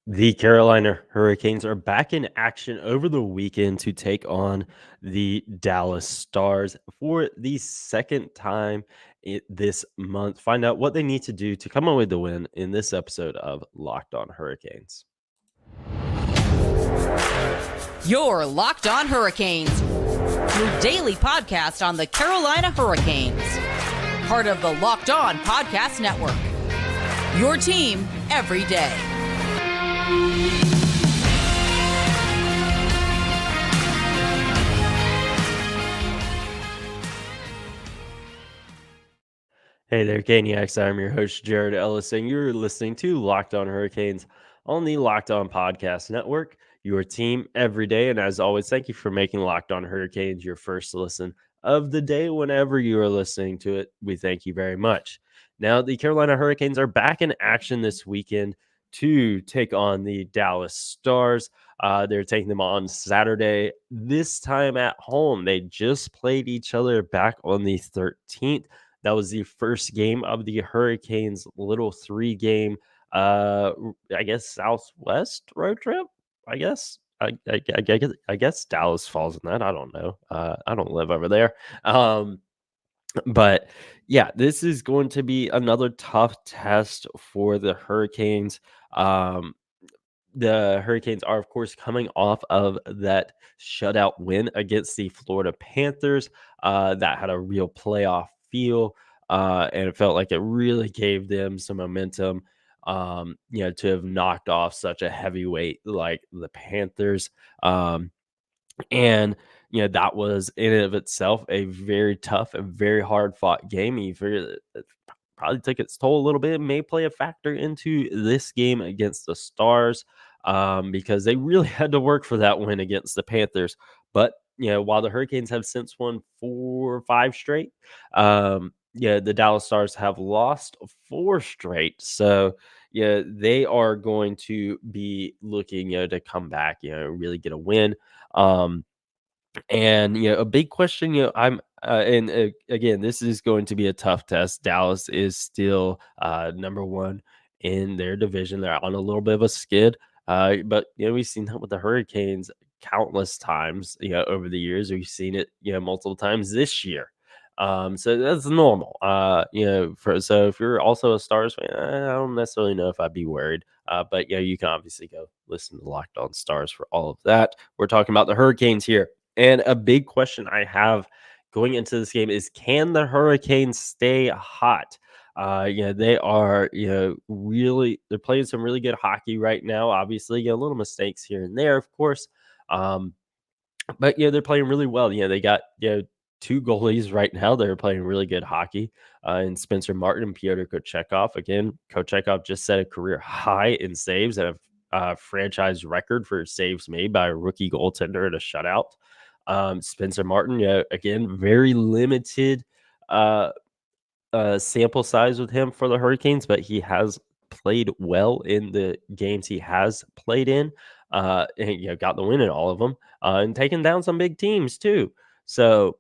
The Carolina Hurricanes are back in action over the weekend to take on the Dallas Stars for the second time this month. Find out what they need to do to come away with the win in this episode of Locked On Hurricanes. Your Locked On Hurricanes, your daily podcast on the Carolina Hurricanes, part of the Locked On Podcast Network. Your team every day. Hey there, Caniacs. I'm your host, Jared Ellis, and you're listening to Locked On Hurricanes on the Locked On Podcast Network, your team every day. And as always, thank you for making Locked On Hurricanes your first listen of the day whenever you are listening to it. We thank you very much. Now, the Carolina Hurricanes are back in action this weekend to take on the Dallas Stars. They're taking them on Saturday, this time at home. They just played each other back on the 13th. That was the first game of the Hurricanes' little 3-game, I guess, Southwest road trip. I guess. I guess Dallas falls in that. I don't know. I don't live over there. But yeah, this is going to be another tough test for the Hurricanes. The Hurricanes are, of course, coming off of that shutout win against the Florida Panthers. That had a real playoff feel, and it felt like it really gave them some momentum. To have knocked off such a heavyweight like the Panthers. And that was in and of itself a very tough and very hard fought game. You figure that probably took its toll a little bit, may play a factor into this game against the Stars, because they really had to work for that win against the Panthers. But while the Hurricanes have since won 4 or 5 straight, the Dallas Stars have lost 4 straight. So they are going to be looking to come back, really get a win. And a big question, I'm and again, this is going to be a tough test. Dallas is still number one in their division. They're on a little bit of a skid, but we've seen that with the Hurricanes countless times. Over the years, we've seen it multiple times this year. So that's normal. So if you're also a Stars fan, I don't necessarily know if I'd be worried. But you can obviously go listen to Locked On Stars for all of that. We're talking about the Hurricanes here. And a big question I have going into this game is, can the Hurricanes stay hot? They are, really, they're playing some really good hockey right now. Obviously, little mistakes here and there, of course. But they're playing really well. They got, 2 goalies right now. They're playing really good hockey. And Spencer Martin and Pyotr Kochetkov. Again, Kochetkov just set a career high in saves and a franchise record for saves made by a rookie goaltender at a shutout. Spencer Martin, again, very limited sample size with him for the Hurricanes, but he has played well in the games he has played in, and got the win in all of them, and taken down some big teams too. So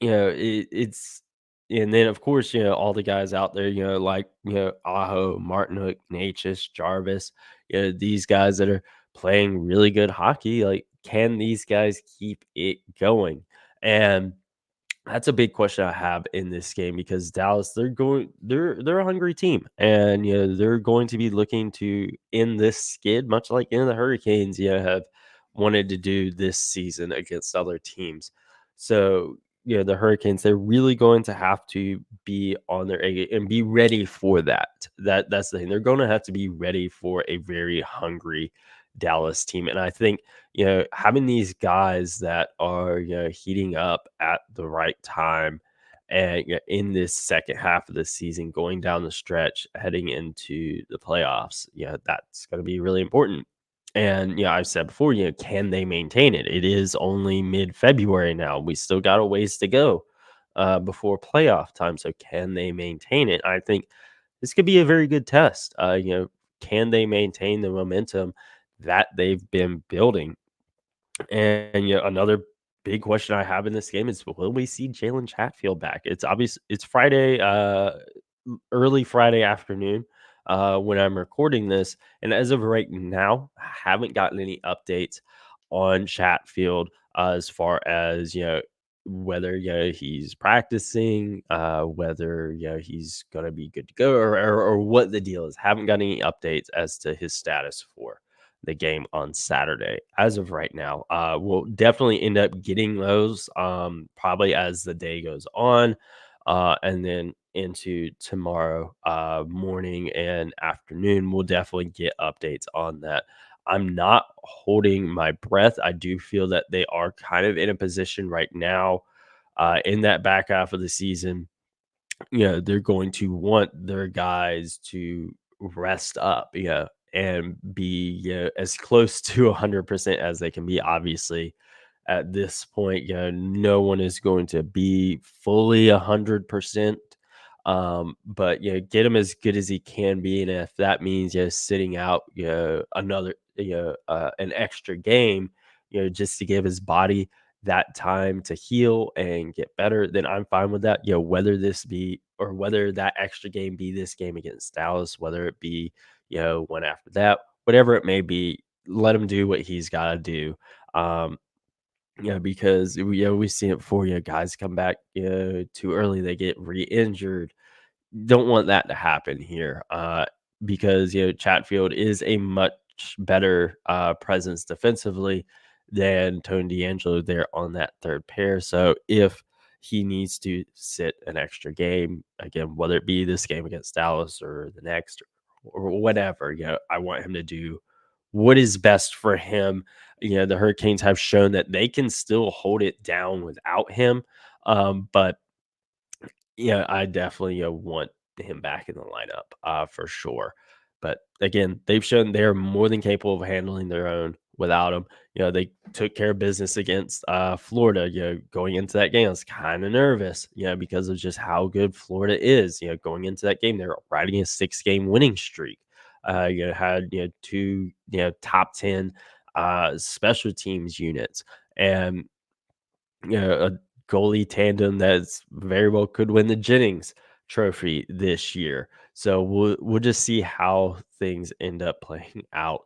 it's, and then of course all the guys out there, like Aho, Martinhook, Natchez, Jarvis, these guys that are playing really good hockey. Like, can these guys keep it going? And that's a big question I have in this game, because Dallas, they're a hungry team, and they're going to be looking to end this skid, much like the Hurricanes have wanted to do this season against other teams. So the Hurricanes, they're really going to have to be on their A game and be ready for that. That's the thing. They're going to have to be ready for a very hungry Dallas team, and I think having these guys that are heating up at the right time, and in this second half of the season, going down the stretch, heading into the playoffs, that's going to be really important. And I've said before, can they maintain it? It is only mid-February now. We still got a ways to go before playoff time. So can they maintain it? I think this could be a very good test. Can they maintain the momentum that they've been building? And another big question I have in this game is, will we see Jalen Chatfield back? It's obvious. It's Friday, early Friday afternoon. when I'm recording this. And as of right now, I haven't gotten any updates on Chatfield as far as, whether, he's practicing, whether, he's going to be good to go, or what the deal is. Haven't got any updates as to his status for the game on Saturday as of right now. We'll definitely end up getting those probably as the day goes on, and then into tomorrow morning and afternoon. We'll definitely get updates on that. I'm not holding my breath. I do feel that they are kind of in a position right now in that back half of the season. They're going to want their guys to rest up, and be, as close to 100% as they can be. Obviously, at this point, no one is going to be fully 100%. But get him as good as he can be, and if that means sitting out another an extra game, just to give his body that time to heal and get better, then I'm fine with that. Whether this be, or whether that extra game be this game against Dallas, whether it be one after that, whatever it may be, let him do what he's got to do. Um, because we see it before. Guys come back too early, they get re-injured. Don't want that to happen here, because Chatfield is a much better presence defensively than Tony D'Angelo there on that third pair. So if he needs to sit an extra game again, whether it be this game against Dallas or the next, or whatever, I want him to do what is best for him. The Hurricanes have shown that they can still hold it down without him, but yeah, I definitely want him back in the lineup, for sure. But again, they've shown they're more than capable of handling their own without him. They took care of business against Florida. Going into that game, I was kind of nervous, because of just how good Florida is. Going into that game, they're riding a 6-game winning streak. Had two top 10 special teams units, and a goalie tandem that's very well could win the Jennings Trophy this year. So we'll just see how things end up playing out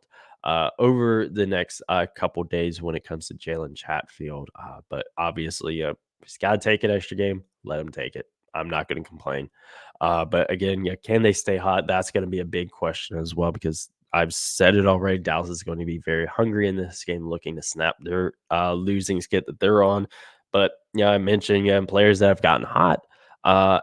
over the next couple days when it comes to Jalen Chatfield. But obviously, he's got to take an extra game. Let him take it. I'm not going to complain. But again, can they stay hot? That's going to be a big question as well, because I've said it already. Dallas is going to be very hungry in this game, looking to snap their losing skid that they're on. But I mentioned players that have gotten hot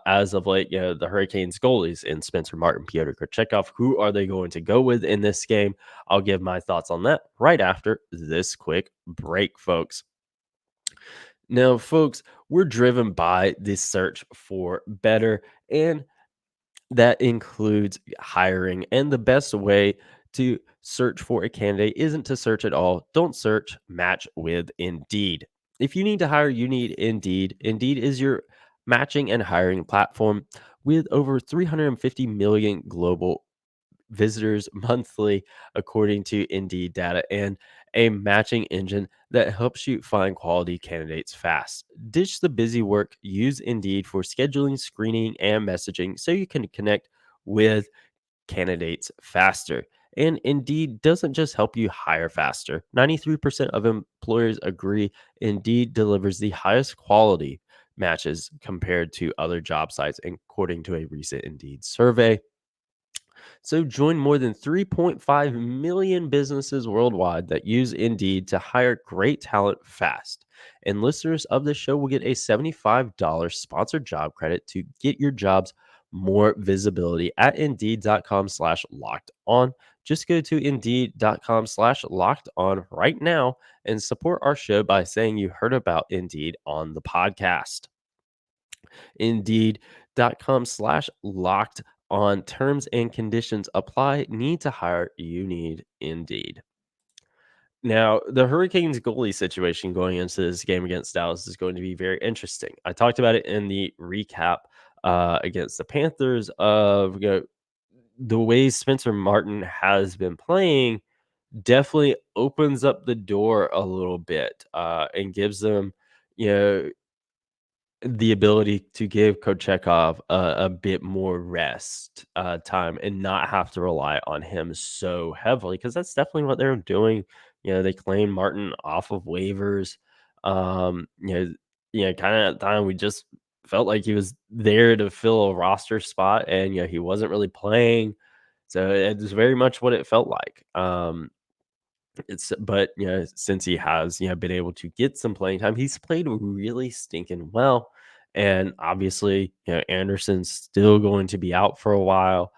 as of late. The Hurricanes goalies in Spencer Martin, Pyotr Kochetkov. Who are they going to go with in this game? I'll give my thoughts on that right after this quick break, folks. Now, folks, we're driven by this search for better, and that includes hiring. And the best way to search for a candidate isn't to search at all. Don't search, match with Indeed. If you need to hire, you need Indeed. Indeed is your matching and hiring platform with over 350 million global visitors monthly, according to Indeed data, and a matching engine that helps you find quality candidates fast. Ditch the busy work. Use Indeed for scheduling, screening, and messaging so you can connect with candidates faster. And Indeed doesn't just help you hire faster. 93% of employers agree Indeed delivers the highest quality matches compared to other job sites, according to a recent Indeed survey. So join more than 3.5 million businesses worldwide that use Indeed to hire great talent fast. And listeners of this show will get a $75 sponsored job credit to get your jobs more visibility at indeed.com/locked on. Just go to indeed.com/locked on right now and support our show by saying you heard about Indeed on the podcast. Indeed.com/locked on. Terms and conditions apply. Need to hire? You need Indeed. Now, the Hurricanes goalie situation going into this game against Dallas is going to be very interesting. I talked about it in the recap against the Panthers of the way Spencer Martin has been playing. Definitely opens up the door a little bit and gives them, you know, the ability to give Kochetkov a bit more rest, time and not have to rely on him so heavily, because that's definitely what they're doing. They claimed Martin off of waivers. Um, you know kinda at the time, we just felt like he was there to fill a roster spot, and, he wasn't really playing. So, it's very much what it felt like. But, since he has, been able to get some playing time, he's played really stinking well. And obviously, Anderson's still going to be out for a while.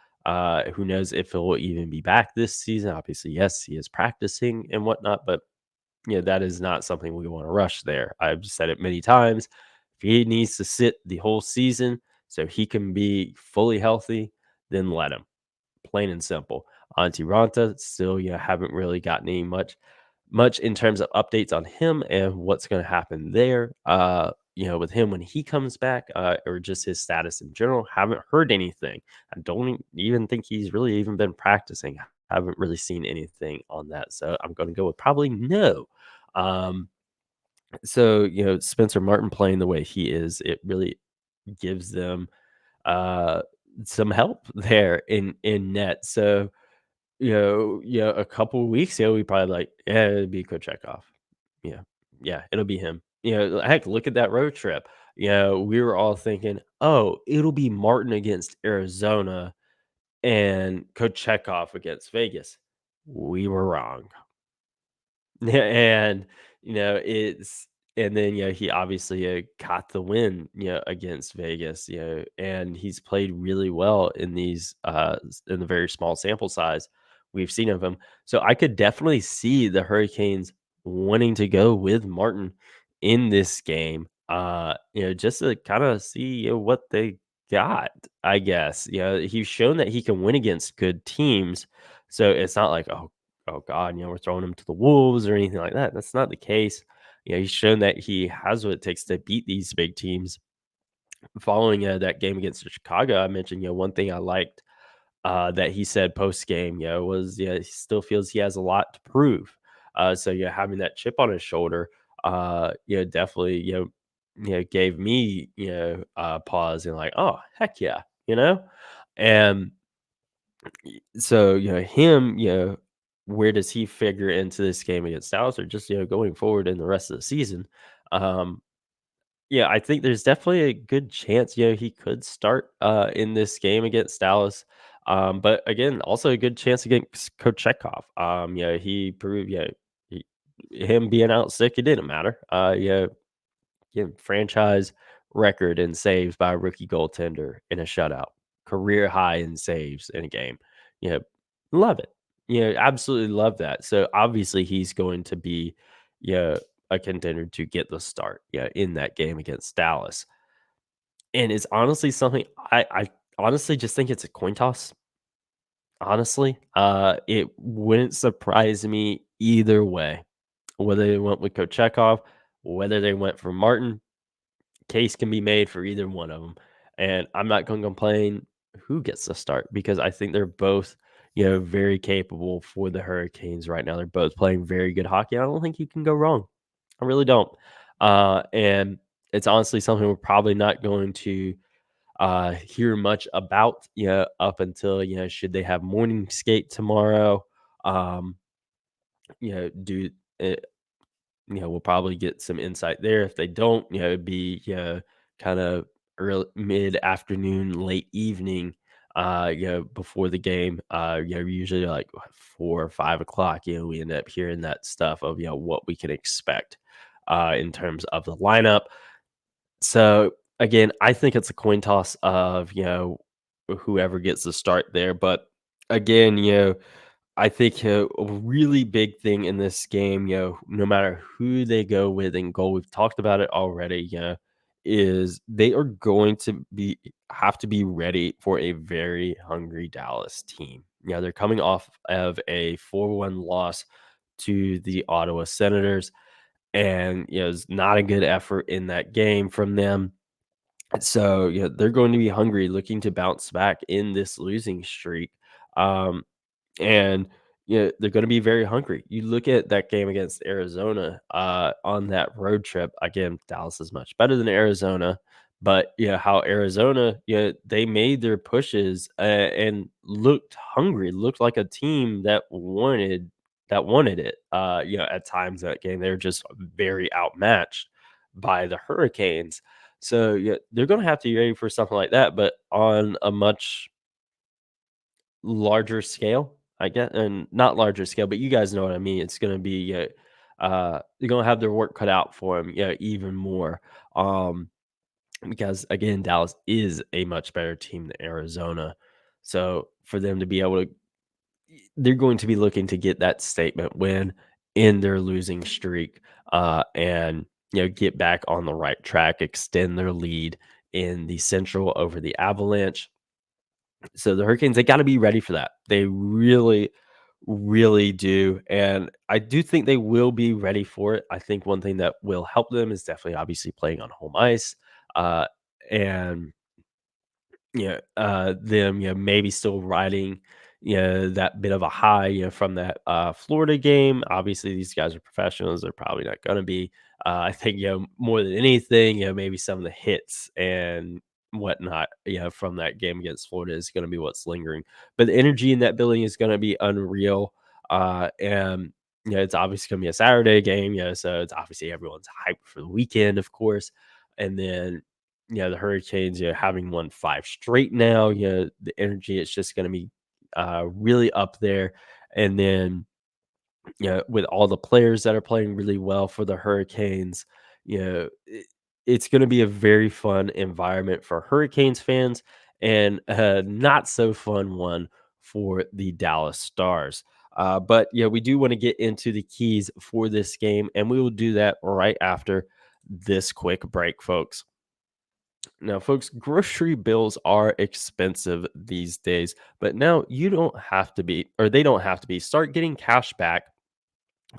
Who knows if he'll even be back this season? Obviously, yes, he is practicing and whatnot, but that is not something we want to rush there. I've said it many times. If he needs to sit the whole season so he can be fully healthy, then let him. Plain and simple. Auntie Ranta still, haven't really gotten any much in terms of updates on him and what's going to happen there. With him when he comes back, or just his status in general. Haven't heard anything. I don't even think he's really even been practicing. Haven't really seen anything on that. So I'm going to go with probably no. Um, so Spencer Martin playing the way he is, it really gives them uh some help there in net. So a couple of weeks ago, we probably like, yeah, it'd be Kochetkov. Yeah, yeah, it'll be him. Heck, look at that road trip. We were all thinking, oh, it'll be Martin against Arizona and Kochetkov against Vegas. We were wrong. Yeah, and it's and then he obviously got the win against Vegas, and he's played really well in these in the very small sample size we've seen of him. So I could definitely see the Hurricanes wanting to go with Martin in this game, just to kind of see what they got. I guess he's shown that he can win against good teams, so it's not like, oh God, we're throwing him to the wolves or anything like that. That's not the case. He's shown that he has what it takes to beat these big teams. Following that game against Chicago, I mentioned, one thing I liked that he said post game, was he still feels he has a lot to prove. So having that chip on his shoulder, definitely, gave me, pause and like, oh heck yeah, and so, him, where does he figure into this game against Dallas, or just, going forward in the rest of the season? Um, yeah, I think there's definitely a good chance, he could start in this game against Dallas. But again, also a good chance against Kochetkov. He proved, he, him being out sick, it didn't matter. Franchise record in saves by a rookie goaltender in a shutout, career high in saves in a game. You know, love it. Absolutely love that. So obviously he's going to be, yeah, a contender to get the start, in that game against Dallas. And it's honestly something I honestly just think it's a coin toss. Honestly, it wouldn't surprise me either way, whether they went with Kochetkov, whether they went for Martin. Case can be made for either one of them, and I'm not gonna complain who gets the start, because I think they're both, very capable for the Hurricanes right now. They're both playing very good hockey. I don't think you can go wrong. I really don't. And it's honestly something we're probably not going to hear much about, up until, should they have morning skate tomorrow. Um, do we'll probably get some insight there. If they don't, it'd be kind of early mid afternoon, late evening, before the game. Usually like 4 or 5 o'clock. We end up hearing that stuff of what we can expect in terms of the lineup. So again, I think it's a coin toss of whoever gets the start there. But again, I think a really big thing in this game, no matter who they go with in goal, we've talked about it already, is they are going to have to be ready for a very hungry Dallas team. They're coming off of a 4-1 loss to the Ottawa Senators, and it's not a good effort in that game from them. So they're going to be hungry, looking to bounce back in this losing streak. Um, and they're going to be very hungry. You look at that game against Arizona on that road trip. Again, Dallas is much better than Arizona. But how Arizona, they made their pushes and looked hungry, looked like a team that wanted it. At times that game they're just very outmatched by the Hurricanes. So they're going to have to be ready for something like that, but on a much larger scale, I guess, and not larger scale, but you guys know what I mean. It's going to be they're going to have their work cut out for them, even more. Because again, Dallas is a much better team than Arizona. So for them to be able to, they're going to be looking to get that statement win in their losing streak, and get back on the right track, extend their lead in the Central over the Avalanche. So the Hurricanes, they got to be ready for that. They really, really do, and I do think they will be ready for it. I think one thing that will help them is definitely obviously playing on home ice, uh, and them, maybe still riding, that bit of a high, from that Florida game. Obviously, these guys are professionals; they're probably not going to be. I think, more than anything, maybe some of the hits and whatnot, from that game against Florida is going to be what's lingering. But the energy in that building is going to be unreal, and it's obviously going to be a Saturday game, so it's obviously everyone's hyped for the weekend, of course, and then the Hurricanes, having won 5 straight now, the energy is just gonna be, really up there, and then, with all the players that are playing really well for the Hurricanes, it's gonna be a very fun environment for Hurricanes fans and a not so fun one for the Dallas Stars. But, we do wanna get into the keys for this game, and we will do that right after this quick break, folks. Now, folks, grocery bills are expensive these days, but now you don't have to be, or they don't have to be. Start getting cash back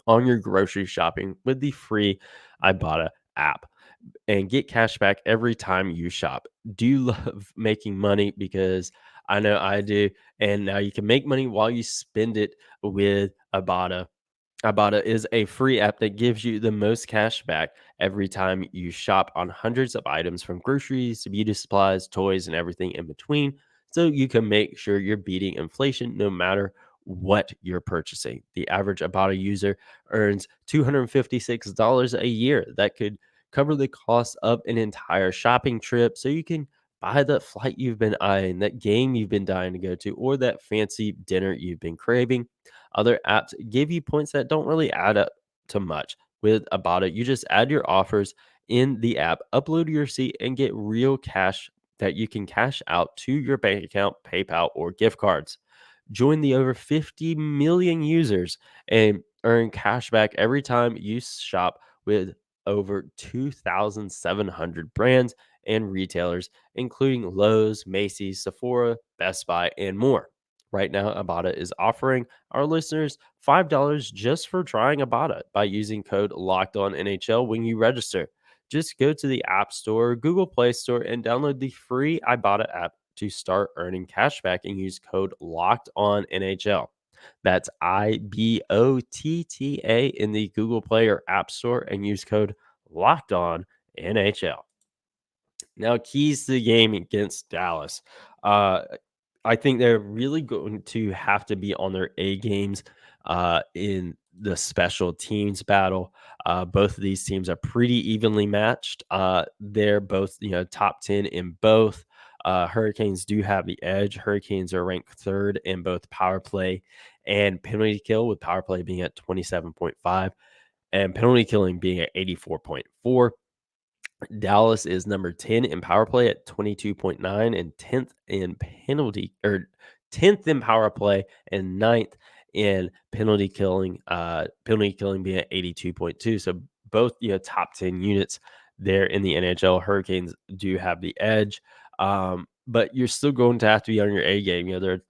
on your grocery shopping with the free Ibotta app and get cash back every time you shop. Do you love making money? Because I know I do. And now you can make money while you spend it with Ibotta. Ibotta is a free app that gives you the most cash back every time you shop on hundreds of items from groceries to beauty supplies, toys, and everything in between. So you can make sure you're beating inflation no matter what you're purchasing. The average Ibotta user earns $256 a year. That could cover the cost of an entire shopping trip. So you can buy that flight you've been eyeing, that game you've been dying to go to, or that fancy dinner you've been craving. Other apps give you points that don't really add up to much. With Ibotta, you just add your offers in the app, upload your receipt, and get real cash that you can cash out to your bank account, PayPal, or gift cards. Join the over 50 million users and earn cash back every time you shop with over 2,700 brands and retailers, including Lowe's, Macy's, Sephora, Best Buy, and more. Right now, Ibotta is offering our listeners $5 just for trying Ibotta by using code Locked On NHL when you register. Just go to the App Store, Google Play Store, and download the free Ibotta app to start earning cash back and use code Locked On NHL. That's IBOTTA in the Google Play or App Store and use code Locked On NHL. Now, keys to the game against Dallas. Uh, I think they're really going to have to be on their A games in the special teams battle. Both of these teams are pretty evenly matched. They're both, top 10 in both. Hurricanes do have the edge. Hurricanes are ranked third in both power play and penalty kill, with power play being at 27.5 and penalty killing being at 84.4. Dallas is number 10 in power play at 22.9 and 10th in penalty, or 10th in power play and ninth in penalty killing being at 82.2. So both, top 10 units there in the NHL. Hurricanes do have the edge. But you're still going to have to be on your A game. They're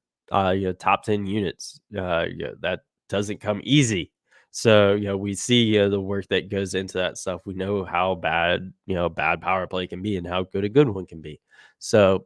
top 10 units. That doesn't come easy. So, we see the work that goes into that stuff. We know how bad, bad power play can be and how good a good one can be. So,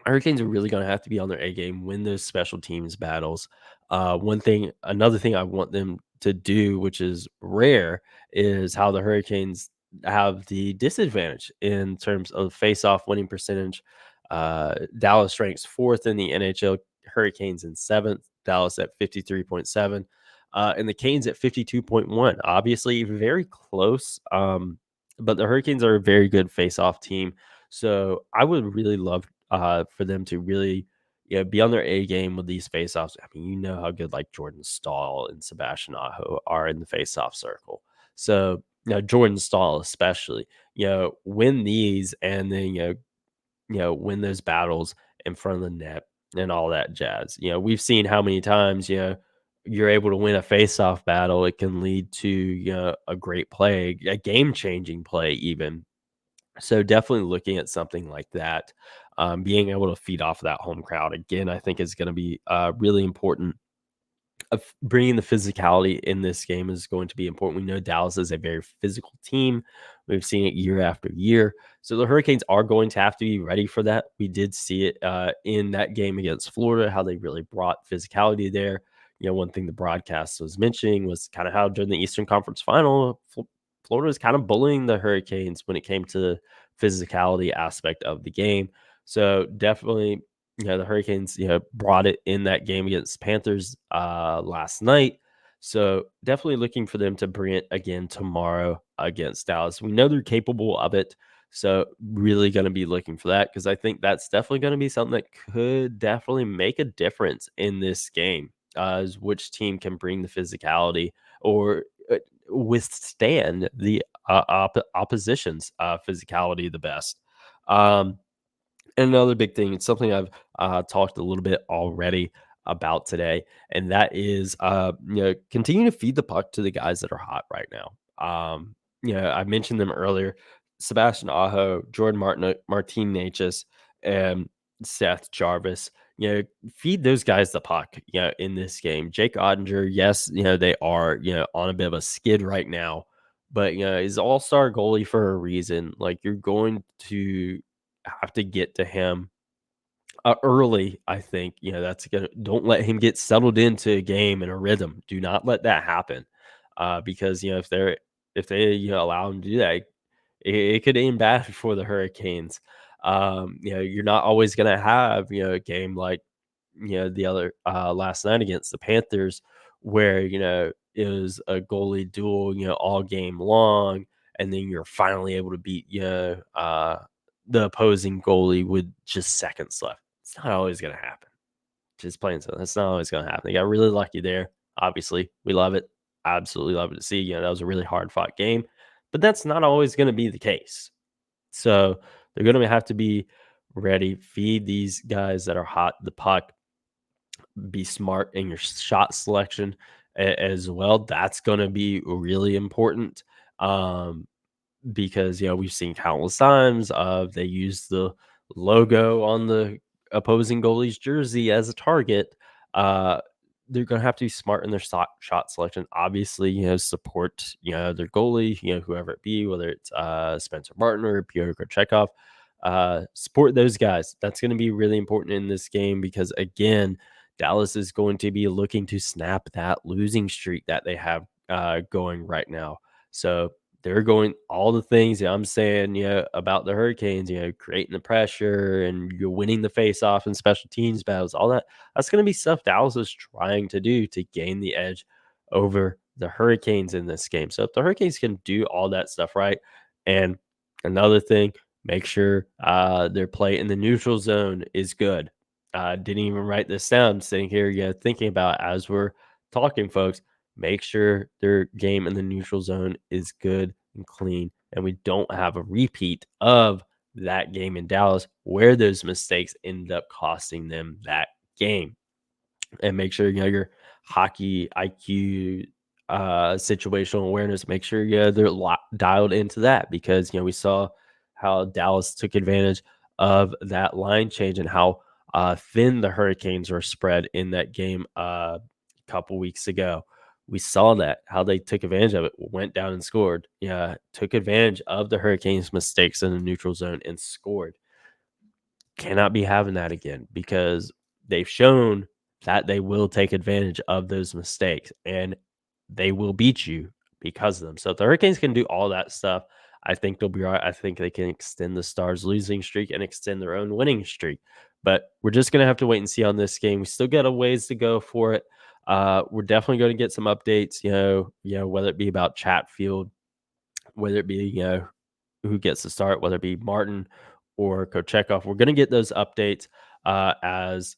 Hurricanes are really going to have to be on their A game, win those special teams battles. Another thing I want them to do, which is rare, is how the Hurricanes have the disadvantage in terms of face-off winning percentage. Dallas ranks 4th in the NHL, Hurricanes in 7th, Dallas at 53.7, and the Canes at 52.1. Obviously, very close, but the Hurricanes are a very good face-off team. So I would really love for them to really be on their A game with these face-offs. I mean, you know how good like Jordan Stahl and Sebastian Aho are in the face-off circle. So Jordan Stahl especially, win these and then win those battles in front of the net and all that jazz. We've seen how many times you're able to win a face-off battle. It can lead to a great play, a game-changing play, even. So definitely looking at something like that, being able to feed off of that home crowd again, I think is going to be really important. Of bringing the physicality in this game is going to be important. We know Dallas is a very physical team. We've seen it year after year. So the Hurricanes are going to have to be ready for that. We did see it in that game against Florida, how they really brought physicality there. One thing the broadcast was mentioning was kind of how during the Eastern Conference final, Florida was kind of bullying the Hurricanes when it came to the physicality aspect of the game. So definitely the Hurricanes, brought it in that game against Panthers last night. So definitely looking for them to bring it again tomorrow against Dallas. We know they're capable of it. So really going to be looking for that because I think that's definitely going to be something that could definitely make a difference in this game. Is which team can bring the physicality or withstand the opposition's physicality the best. Um, and another big thing, it's something I've talked a little bit already about today, and that is, continue to feed the puck to the guys that are hot right now. I mentioned them earlier: Sebastian Aho, Jordan Martin Necas, and Seth Jarvis. Feed those guys the puck. In this game, Jake Ottinger, yes, they are on a bit of a skid right now, but he's all-star goalie for a reason. Like you're going to have to get to him early. I think that's gonna. Don't let him get settled into a game and a rhythm. Do not let that happen, because if they allow him to do that, it could end bad for the Hurricanes. You're not always gonna have a game like the other last night against the Panthers, where it was a goalie duel, all game long, and then you're finally able to beat the opposing goalie with just seconds left. It's not always going to happen. Just plain so. That's not always going to happen. They got really lucky there. Obviously, we love it. Absolutely love it to see. That was a really hard fought game, but that's not always going to be the case. So they're going to have to be ready. Feed these guys that are hot the puck. Be smart in your shot selection as well. That's going to be really important. Because we've seen countless times of they use the logo on the opposing goalie's jersey as a target. Uh, they're going to have to be smart in their shot selection. Obviously, support their goalie, whoever it be, whether it's Spencer Martin or Pyotr Kochetkov. Support those guys. That's going to be really important in this game because again, Dallas is going to be looking to snap that losing streak that they have going right now. So they're going all the things that I'm saying, about the Hurricanes, creating the pressure and you're winning the face-off and special teams battles, all that. That's going to be stuff Dallas is trying to do to gain the edge over the Hurricanes in this game. So if the Hurricanes can do all that stuff right, and another thing, make sure their play in the neutral zone is good. Didn't even write this down, sitting here, thinking about as we're talking, folks. Make sure their game in the neutral zone is good and clean, and we don't have a repeat of that game in Dallas where those mistakes ended up costing them that game. And make sure your hockey IQ, situational awareness. Make sure they're dialed into that because we saw how Dallas took advantage of that line change and how thin the Hurricanes were spread in that game a couple weeks ago. We saw that how they took advantage of it, went down and scored. Yeah, took advantage of the Hurricanes' mistakes in the neutral zone and scored. Cannot be having that again because they've shown that they will take advantage of those mistakes and they will beat you because of them. So if the Hurricanes can do all that stuff, I think they'll be all right. I think they can extend the Stars' losing streak and extend their own winning streak. But we're just gonna have to wait and see on this game. We still got a ways to go for it. We're definitely going to get some updates. Whether it be about Chatfield, whether it be who gets to start, whether it be Martin or Kochetkov. We're going to get those updates as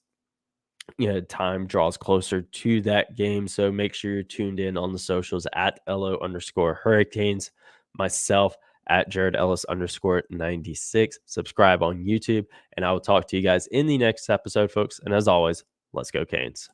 time draws closer to that game. So make sure you're tuned in on the socials at LO_Hurricanes, myself at Jared Ellis _96. Subscribe on YouTube, and I will talk to you guys in the next episode, folks. And as always, let's go Canes.